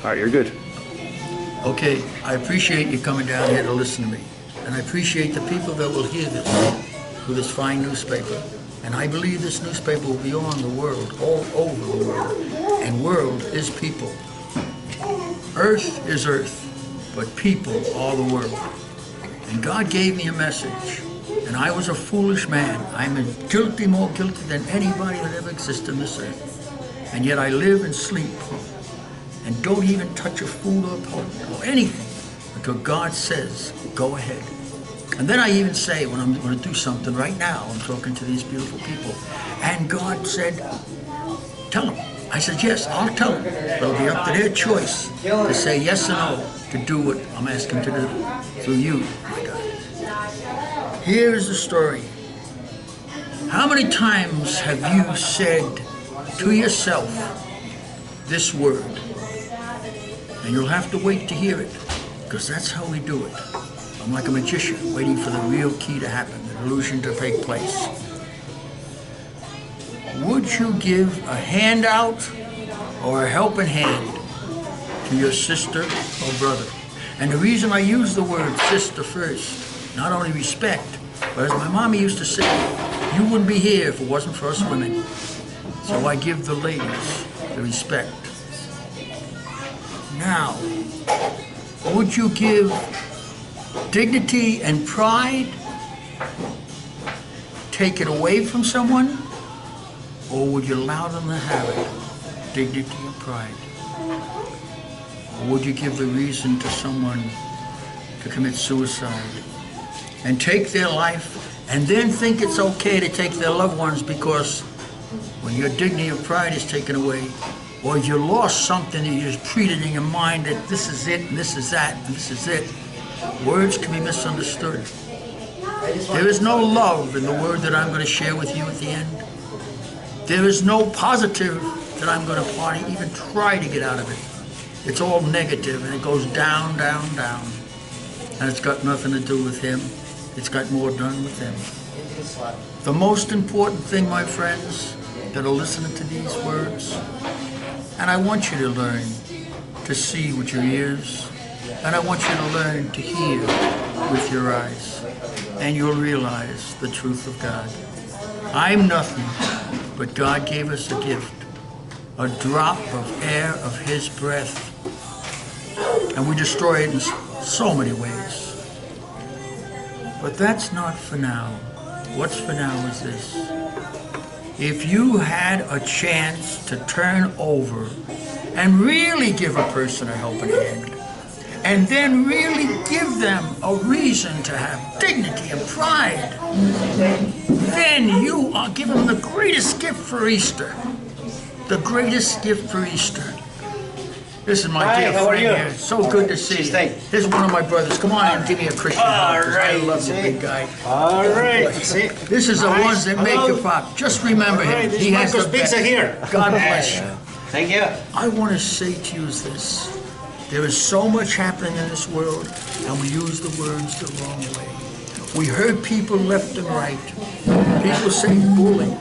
right, you're good. Okay, I appreciate you coming down here to listen to me. And I appreciate the people that will hear this through this fine newspaper. And I believe this newspaper will be on the world, all over the world. And world is people. Earth is earth, but people are the world. And God gave me a message. And I was a foolish man. I'm guilty, more guilty than anybody that ever existed on this earth. And yet I live and sleep and don't even touch a food or a pot or anything until God says, go ahead. And then I even say, when I'm going to do something right now, I'm talking to these beautiful people, and God said, tell them. I said, yes, I'll tell them. But it'll be up to their choice to say yes or no to do what I'm asking to do through you, my God. Here is the story. How many times have you said to yourself this word? And you'll have to wait to hear it, because that's how we do it. I'm like a magician waiting for the real key to happen, the illusion to take place. Would you give a handout or a helping hand to your sister or brother? And the reason I use the word sister first, not only respect, but as my mommy used to say, you wouldn't be here if it wasn't for us women. So I give the ladies the respect. Now, would you give dignity and pride, take it away from someone, or would you allow them to have it, dignity and pride? Or would you give the reason to someone to commit suicide and take their life and then think it's okay to take their loved ones because when your dignity and pride is taken away, or you lost something that you just treated in your mind that this is it and this is that and this is it, words can be misunderstood. There is no love in the word that I'm going to share with you at the end. There is no positive that I'm going to even try to get out of it. It's all negative and it goes down, down, down. And it's got nothing to do with him. It's got more done with him. The most important thing, my friends, that are listening to these words, and I want you to learn to see with your ears, and I want you to learn to hear with your eyes, and you'll realize the truth of God. I'm nothing, but God gave us a gift, a drop of air of his breath, and we destroy it in so many ways. But that's not for now. What's for now is this. If you had a chance to turn over and really give a person a helping hand, and then really give them a reason to have dignity and pride, then you are giving them the greatest gift for Easter. The greatest gift for Easter. This is my dear friend here. So good to see you. Here's one of my brothers. Come on and give me a Christian hug. I love you, big guy. All right. This is the ones that make you pop. Just remember him. He has the pizza here. God bless you. Thank you. I want to say to you is this. There is so much happening in this world, and we use the words the wrong way. We heard people left and right. People say bully.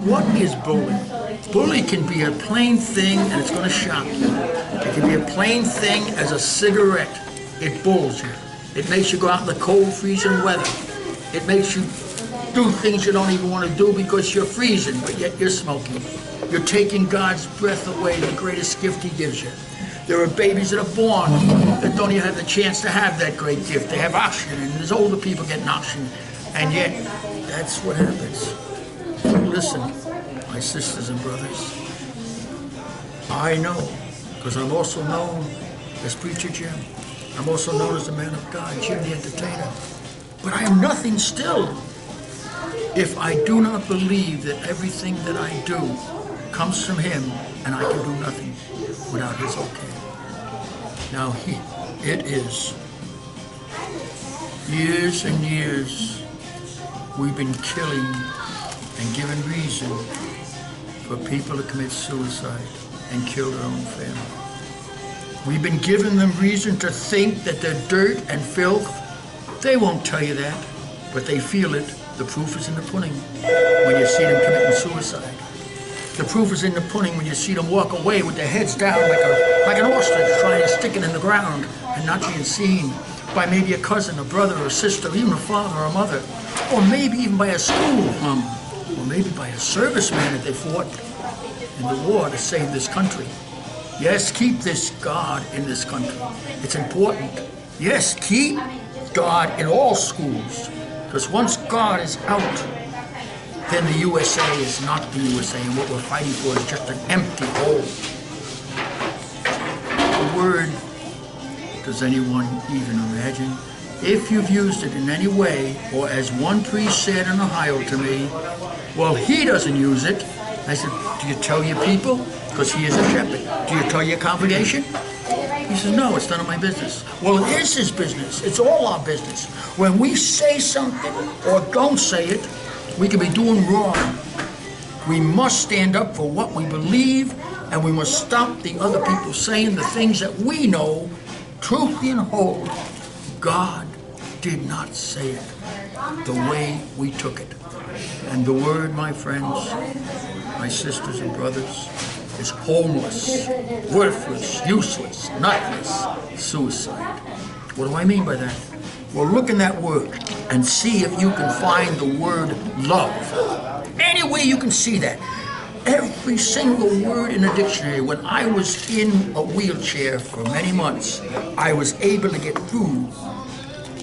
What is bullying? Bully can be a plain thing, and it's going to shock you. It can be a plain thing as a cigarette. It bulls you. It makes you go out in the cold, freezing weather. It makes you do things you don't even want to do because you're freezing, but yet you're smoking. You're taking God's breath away, the greatest gift he gives you. There are babies that are born that don't even have the chance to have that great gift. They have oxygen, and there's older people getting oxygen, and yet that's what happens. Listen, my sisters and brothers, I know, because I'm also known as Preacher Jim. I'm also known as the Man of God, Jim the Entertainer. But I am nothing still if I do not believe that everything that I do comes from him, and I can do nothing without his okay. Now, it is years and years we've been killing and giving reason for people to commit suicide and kill their own family. We've been giving them reason to think that they're dirt and filth. They won't tell you that, but they feel it. The proof is in the pudding when you see them committing suicide. The proof is in the pudding when you see them walk away with their heads down like an ostrich trying to stick it in the ground and not being seen by maybe a cousin, a brother, or a sister, even a father or a mother, or maybe even by a school or maybe by a serviceman that they fought in the war to save this country. Yes, keep this God in this country. It's important. Yes, keep God in all schools, because once God is out, then the USA is not the USA, and what we're fighting for is just an empty hole. The word, does anyone even imagine? If you've used it in any way, or as one priest said in Ohio to me, well, he doesn't use it. I said, do you tell your people? Because he is a shepherd. Do you tell your congregation? He says, no, it's none of my business. Well, it is his business. It's all our business. When we say something or don't say it, we could be doing wrong. We must stand up for what we believe, and we must stop the other people saying the things that we know, truthfully and whole, God did not say it the way we took it. And the word, my friends, my sisters and brothers, is homeless, worthless, useless, nutless, suicide. What do I mean by that? Well, look in that word and see if you can find the word love. Any way you can see that. Every single word in a dictionary. When I was in a wheelchair for many months, I was able to get through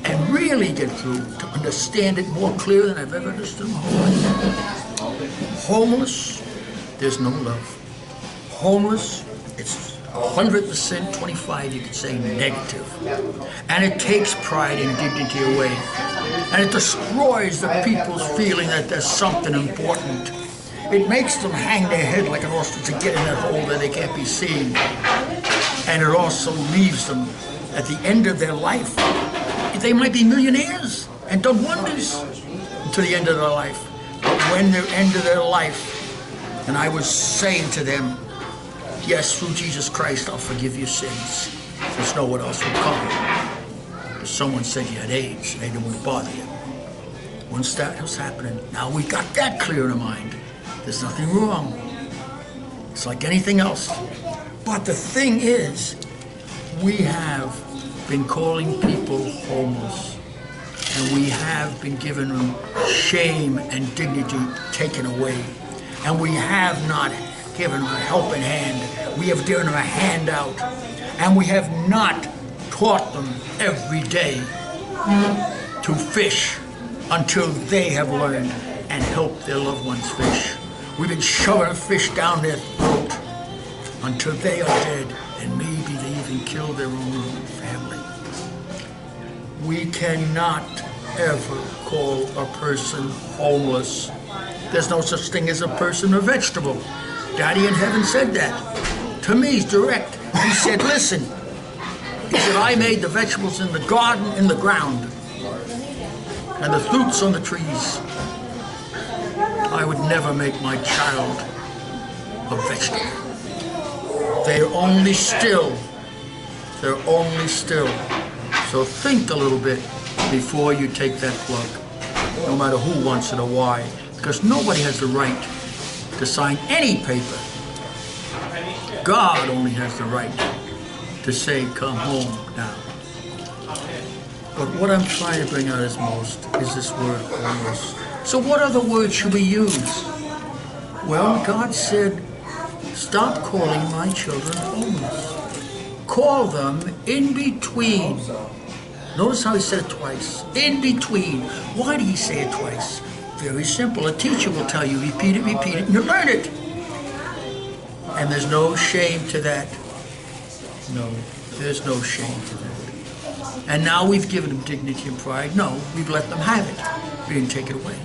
and really get through to understand it more clear than I've ever understood my whole life. Homeless, there's no love. Homeless, it's 100%, 25, you could say, negative. And it takes pride and dignity away. And it destroys the people's feeling that there's something important. It makes them hang their head like an ostrich and get in that hole that they can't be seen. And it also leaves them at the end of their life. They might be millionaires and done wonders to the end of their life. But when they're end of their life, and I was saying to them, yes, through Jesus Christ, I'll forgive your sins. There's no one else will come. If someone said you had AIDS, they didn't want to bother you. Once that was happening, now we got that clear in our mind. There's nothing wrong. It's like anything else. But the thing is, we have been calling people homeless, and we have been giving them shame and dignity taken away, and we have not given them a helping hand. We have given them a handout, and we have not taught them every day to fish until they have learned and helped their loved ones fish. We've been shoving a fish down their throat until they are dead, and maybe they even kill their own family. We cannot ever call a person homeless. There's no such thing as a person or vegetable. Daddy in heaven said that. To me, he's direct. He said, listen, he said, I made the vegetables in the garden, in the ground, and the fruits on the trees. I would never make my child a vegetable. They're only still. They're only still. So think a little bit before you take that plug, no matter who wants it or why, because nobody has the right to sign any paper. God only has the right to say, come home now. But what I'm trying to bring out is this word homeless. So what other words should we use? Well, God said, stop calling my children homeless. Call them in between. Notice how he said it twice. In between. Why did he say it twice? Very simple. A teacher will tell you, repeat it, and you learn it. And there's no shame to that. No, there's no shame to that. And now we've given them dignity and pride. No, we've let them have it. We didn't take it away.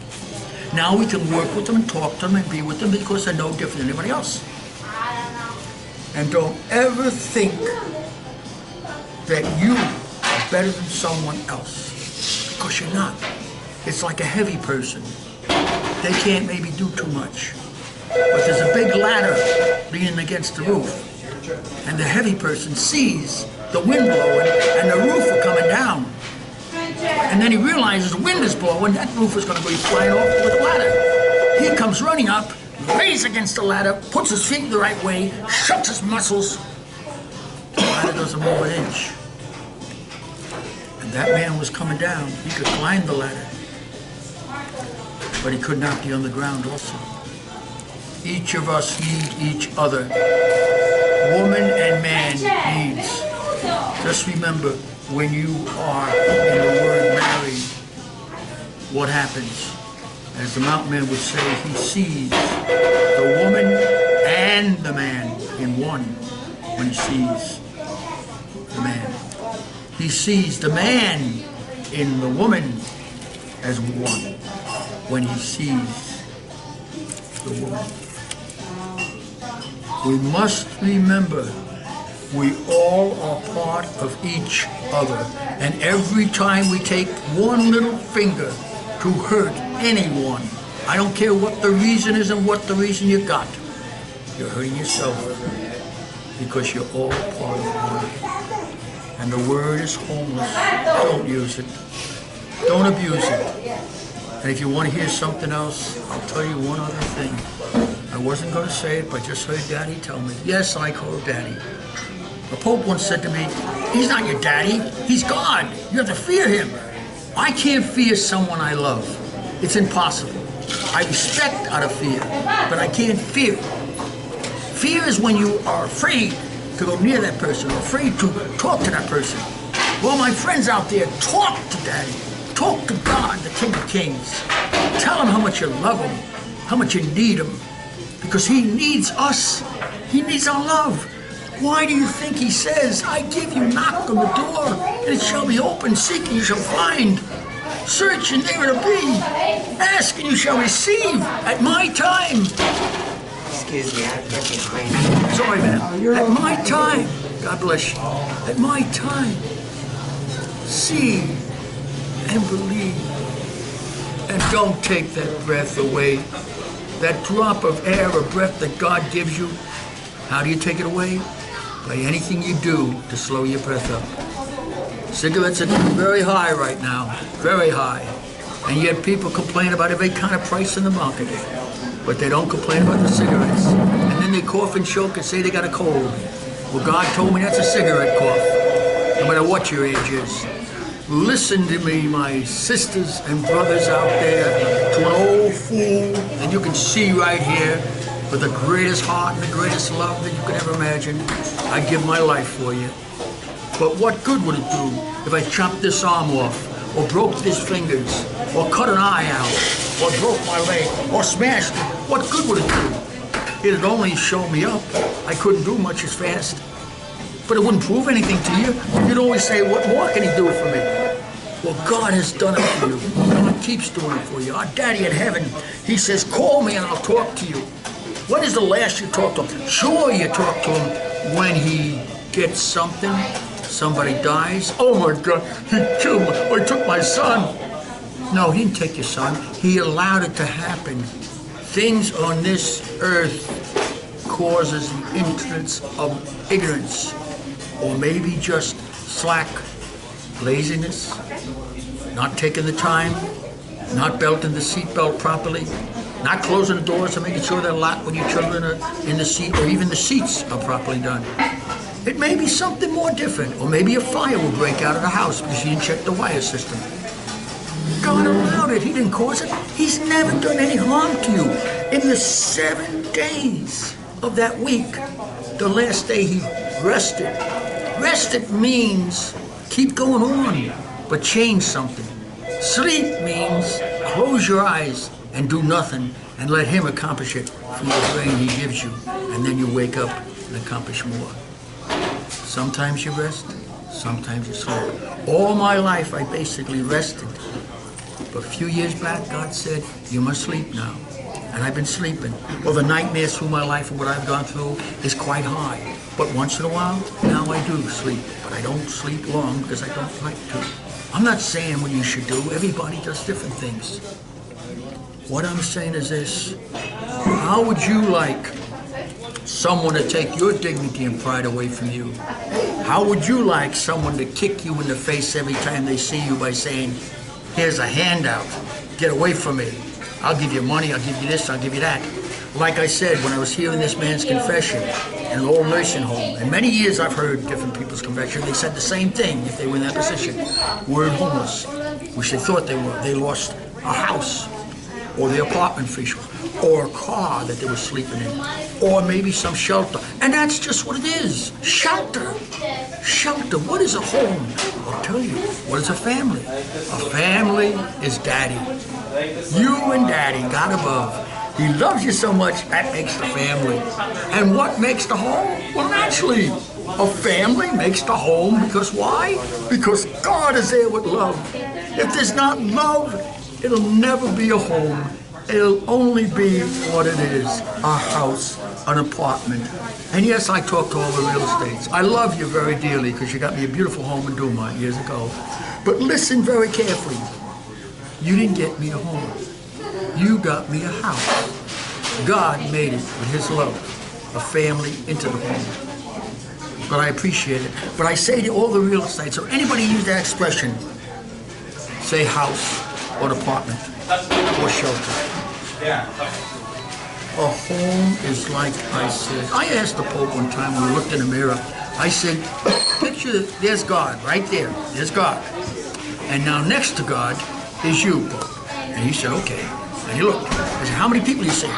Now we can work with them and talk to them and be with them because they're no different than anybody else. And don't ever think that you are better than someone else, because you're not. It's like a heavy person. They can't maybe do too much. But there's a big ladder leaning against the roof, and the heavy person sees the wind blowing and the roof coming down. And then he realizes the wind is blowing, that roof is going to go flying off with the ladder. He comes running up, lays against the ladder, puts his feet the right way, shuts his muscles. The ladder doesn't move an inch. And that man was coming down. He could climb the ladder, but he could not be on the ground also. Each of us need each other. Woman and man needs. Just remember, when you are in the word married, what happens? As the mountain man would say, he sees the woman and the man in one when he sees the man. He sees the man in the woman as one when he sees the woman. We must remember we all are part of each other. And every time we take one little finger to hurt anyone, I don't care what the reason is and what the reason you got, you're hurting yourself because you're all part of one. And the word is homeless. Don't use it. Don't abuse it. And if you want to hear something else, I'll tell you one other thing. I wasn't going to say it, but I just heard Daddy tell me. Yes, I call Daddy. The Pope once said to me, he's not your daddy, he's God. You have to fear him. I can't fear someone I love. It's impossible. I respect out of fear, but I can't fear. Fear is when you are afraid to go near that person, or afraid to talk to that person. Well, my friends out there, talk to Daddy. Talk to God, the King of Kings. Tell him how much you love him, how much you need him, because he needs us. He needs our love. Why do you think he says, I give you, knock on the door, and it shall be open, seek and you shall find, search and there it'll be, ask and you shall receive at my time. Excuse me, I'm getting crazy. Sorry, man. At my time, God bless you, at my time, see and believe. And don't take that breath away, that drop of air or breath that God gives you. How do you take it away? By anything you do to slow your breath up. Cigarettes are very high right now, very high. And yet people complain about every kind of price in the market. But they don't complain about the cigarettes. And then they cough and choke and say they got a cold. Well, God told me that's a cigarette cough, no matter what your age is. Listen to me, my sisters and brothers out there, to an old fool that you can see right here, with the greatest heart and the greatest love that you could ever imagine. I give my life for you. But what good would it do if I chopped this arm off, or broke these fingers, or cut an eye out, or broke my leg, or smashed it? What good would it do? It'd only show me up. I couldn't do much as fast. But it wouldn't prove anything to you. You'd always say, what more can he do for me? Well, God has done it for you. God keeps doing it for you. Our Daddy in heaven, he says, call me and I'll talk to you. When is the last you talked to him? Sure, you talk to him when he gets something, somebody dies. Oh my God, he killed me, or he took my son. No, he didn't take your son. He allowed it to happen. Things on this earth causes the entrance of ignorance, or maybe just slack, laziness, not taking the time, not belting the seatbelt properly, not closing the doors and making sure they're locked when your children are in the seat, or even the seats are properly done. It may be something more different, or maybe a fire will break out of the house because you didn't check the wire system. God allowed it. He didn't cause it. He's never done any harm to you. In the 7 days of that week, the last day he rested. Rested means keep going on, but change something. Sleep means close your eyes and do nothing, and let him accomplish it from the brain he gives you, and then you wake up and accomplish more. Sometimes you rest, sometimes you sleep. All my life I basically rested, but a few years back God said, you must sleep now, and I've been sleeping. Well, the nightmares through my life and what I've gone through is quite high, but once in a while, now I do sleep, but I don't sleep long because I don't like to. I'm not saying what you should do. Everybody does different things. What I'm saying is this: how would you like someone to take your dignity and pride away from you? How would you like someone to kick you in the face every time they see you by saying, here's a handout, get away from me, I'll give you money, I'll give you this, I'll give you that? Like I said, when I was hearing this man's confession in an old nursing home, and many years I've heard different people's confession, they said the same thing if they were in that position. Word homeless, which they thought they were. They lost a house, or their apartment official, or a car that they were sleeping in, or maybe some shelter. And that's just what it is, shelter. Shelter, what is a home? I'll tell you, what is a family? A family is daddy. You and daddy, God above. He loves you so much, that makes the family. And what makes the home? Well, naturally, a family makes the home because why? Because God is there with love. If there's not love, it'll never be a home. It'll only be what it is, a house, an apartment. And yes, I talk to all the real estates. I love you very dearly because you got me a beautiful home in Dumont years ago. But listen very carefully. You didn't get me a home. You got me a house. God made it with his love, a family into the home. But I appreciate it. But I say to all the real estates, or anybody use that expression, say house or apartment or shelter. A home is like I said. I asked the Pope one time when we looked in the mirror, I said, picture, there's God right there. There's God. And now next to God is you, Pope. And he said, okay. And he looked. I said, how many people do you see?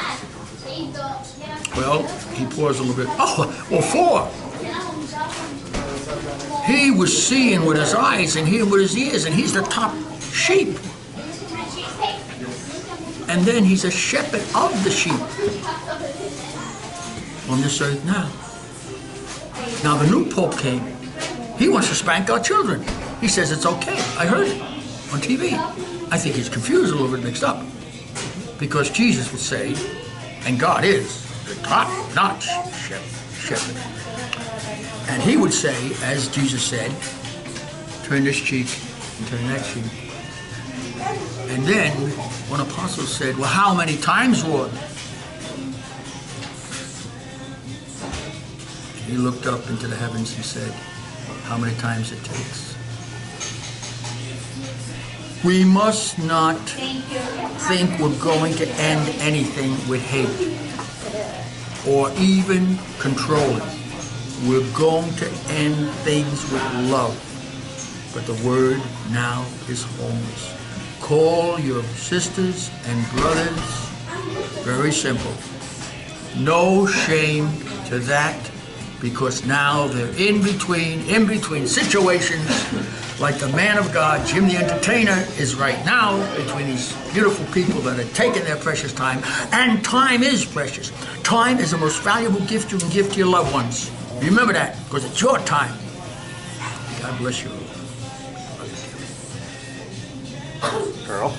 Well, he paused a little bit. Oh, well, 4. He was seeing with his eyes and hearing with his ears, and he's the top sheep. And then he's a shepherd of the sheep on this earth now. Now the new Pope came. He wants to spank our children. He says it's okay. I heard it on TV. I think he's confused, a little bit mixed up. Because Jesus would say, and God is the top-notch shepherd. And he would say, as Jesus said, turn this cheek and turn that cheek. And then one apostle said, well, how many times, Lord? And he looked up into the heavens and said, how many times it takes. We must not think we're going to end anything with hate or even control it. We're going to end things with love. But the word now is homeless. Call your sisters and brothers. Very simple. No shame to that, because now they're in between situations like the man of God, Jim the Entertainer, is right now between these beautiful people that are taking their precious time. And time is precious. Time is the most valuable gift you can give to your loved ones. Remember that, because it's your time. God bless you. Girl.